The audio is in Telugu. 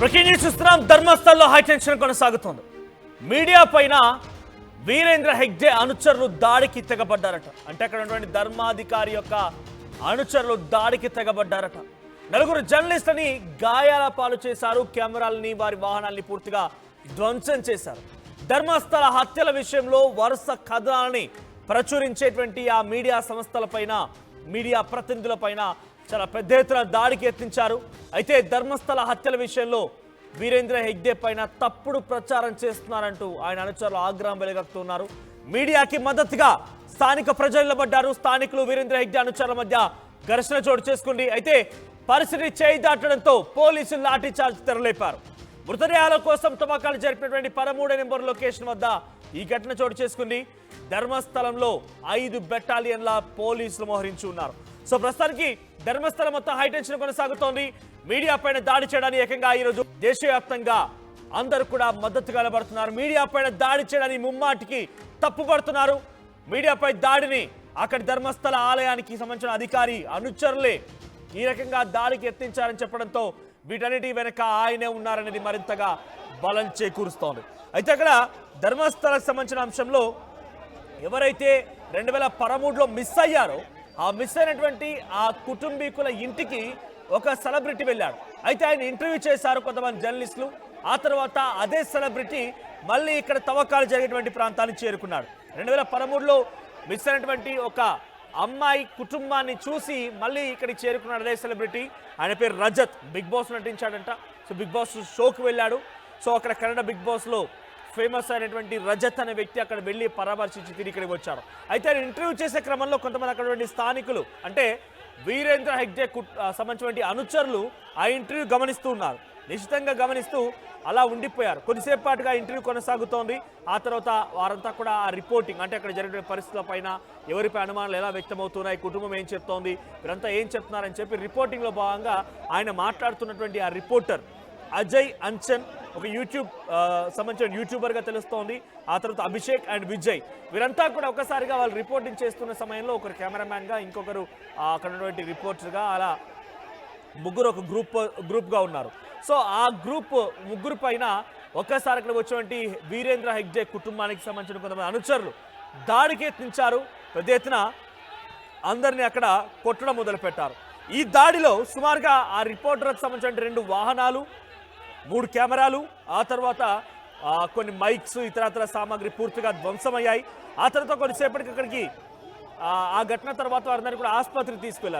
బ్రేకింగ్ న్యూస్ చూస్తున్నాం. ధర్మస్థల్లో హైటెన్షన్ కొనసాగుతోంది. మీడియా పైన వీరేంద్ర హెగ్డే అనుచరులు దాడికి తెగబడ్డారట. అంటే అక్కడ ఉన్నటువంటి ధర్మాధికారి యొక్క అనుచరులు దాడికి తెగబడ్డారట. నలుగురు జర్నలిస్టులని గాయాల పాలు చేశారు. కెమెరాలని వారి వాహనాల్ని పూర్తిగా ధ్వంసం చేశారు. ధర్మస్థల హత్యల విషయంలో వరుస కథనాలని ప్రచురించేటువంటి ఆ మీడియా సంస్థలపైన, మీడియా ప్రతినిధులపైన చాలా పెద్ద ఎత్తున దాడికి యత్నించారు. అయితే ధర్మస్థల హత్యల విషయంలో వీరేంద్ర హెగ్డే పైన తప్పుడు ప్రచారం చేస్తున్నారంటూ ఆయన అనుచరులు ఆగ్రహం వెలుగక్కుతున్నారు. మీడియాకి మద్దతుగా స్థానిక ప్రజలు నిలబడ్డారు. స్థానికులు వీరేంద్ర హెగ్డే అనుచరుల మధ్య ఘర్షణ చోటు చేసుకుంది. అయితే పరిస్థితి చేయి దాటడంతో పోలీసులు లాఠీ చార్జ్ తెరలేపారు. మృతదేహాల కోసం తవ్వకాలు జరిపినటువంటి 13 నెంబర్ లొకేషన్ వద్ద ఈ ఘటన చోటు చేసుకుంది. ధర్మస్థలంలో 5 బెటాలియన్ల పోలీసులు మోహరించి ఉన్నారు. సో ప్రస్తుతానికి ధర్మస్థలం మొత్తం హైటెన్షన్ కొనసాగుతోంది. మీడియా పైన దాడి చేయడానికి ఏకంగా ఈరోజు దేశవ్యాప్తంగా అందరూ కూడా మద్దతుగా నిలబడుతున్నారు. మీడియా పైన దాడి చేయడానికి ముమ్మాటికి తప్పుపడుతున్నారు. మీడియాపై దాడిని అక్కడి ధర్మస్థల ఆలయానికి సంబంధించిన అధికారి అనుచరులే ఈ రకంగా దాడికి యత్నించారని చెప్పడంతో వీటన్నిటి వెనక ఆయనే ఉన్నారనేది మరింతగా బలం చేకూరుస్తోంది. అయితే అక్కడ ధర్మస్థలకు సంబంధించిన అంశంలో ఎవరైతే 2013లో మిస్ అయ్యారో ఆ మిస్ అయినటువంటి ఆ కుటుంబీకుల ఇంటికి ఒక సెలబ్రిటీ వెళ్ళాడు. అయితే ఆయన ఇంటర్వ్యూ చేశారు కొంతమంది జర్నలిస్టులు. ఆ తర్వాత అదే సెలబ్రిటీ మళ్ళీ ఇక్కడ తవ్వకాలు జరిగేటువంటి ప్రాంతానికి చేరుకున్నాడు. 2013లో మిస్ అయినటువంటి ఒక అమ్మాయి కుటుంబాన్ని చూసి మళ్ళీ ఇక్కడికి చేరుకున్నాడు అదే సెలబ్రిటీ. ఆయన పేరు రజత్. బిగ్ బాస్ నటించాడంట. సో బిగ్ బాస్ షోకి వెళ్ళాడు. సో అక్కడ కన్నడ బిగ్ బాస్లో ఫేమస్ అయినటువంటి రజత్ అనే వ్యక్తి అక్కడ వెళ్ళి పరామర్శించి తిరిగి ఇక్కడికి వచ్చారు. అయితే ఆయన ఇంటర్వ్యూ చేసే క్రమంలో కొంతమంది అక్కడ స్థానికులు, అంటే వీరేంద్ర హెగ్డే సంబంధించినటువంటి అనుచరులు ఆ ఇంటర్వ్యూ గమనిస్తూ ఉన్నారు. నిశ్చితంగా గమనిస్తూ అలా ఉండిపోయారు. కొద్దిసేపు పాటుగా ఇంటర్వ్యూ కొనసాగుతోంది. ఆ తర్వాత వారంతా కూడా ఆ రిపోర్టింగ్, అంటే అక్కడ జరిగిన పరిస్థితుల పైన ఎవరిపై అనుమానాలు ఎలా వ్యక్తమవుతున్నాయి, కుటుంబం ఏం చెప్తోంది, వీరంతా ఏం చెప్తున్నారని చెప్పి రిపోర్టింగ్లో భాగంగా ఆయన మాట్లాడుతున్నటువంటి ఆ రిపోర్టర్ అజయ్ అంచన్, ఒక యూట్యూబ్ సంబంధించిన యూట్యూబర్గా తెలుస్తోంది. ఆ తర్వాత అభిషేక్ అండ్ విజయ్, వీరంతా కూడా ఒకసారిగా వాళ్ళు రిపోర్టింగ్ చేస్తున్న సమయంలో ఒకరు కెమెరామ్యాన్గా, ఇంకొకరు అక్కడ ఉన్నటువంటి రిపోర్టర్గా, అలా ముగ్గురు ఒక గ్రూప్గా ఉన్నారు. సో ఆ ముగ్గురు పైన ఒక్కసారి అక్కడ వచ్చినటువంటి వీరేంద్ర హెగ్డే కుటుంబానికి సంబంధించిన కొంతమంది అనుచరులు దాడికి యత్నించారు. పెద్ద ఎత్తున అందరినీ అక్కడ కొట్టడం మొదలుపెట్టారు. ఈ దాడిలో సుమారుగా ఆ రిపోర్టర్కి సంబంధించిన 2 వాహనాలు, 3 కెమెరాలు, ఆ తర్వాత కొన్ని మైక్స్, ఇతరత్ర సామాగ్రి పూర్తిగా ధ్వంసమయ్యాయి. ఆ తర్వాత కొద్దిసేపటికి అక్కడికి ఆ ఘటన తర్వాత వారందరినీ కూడా ఆసుపత్రికి తీసుకెళ్లారు.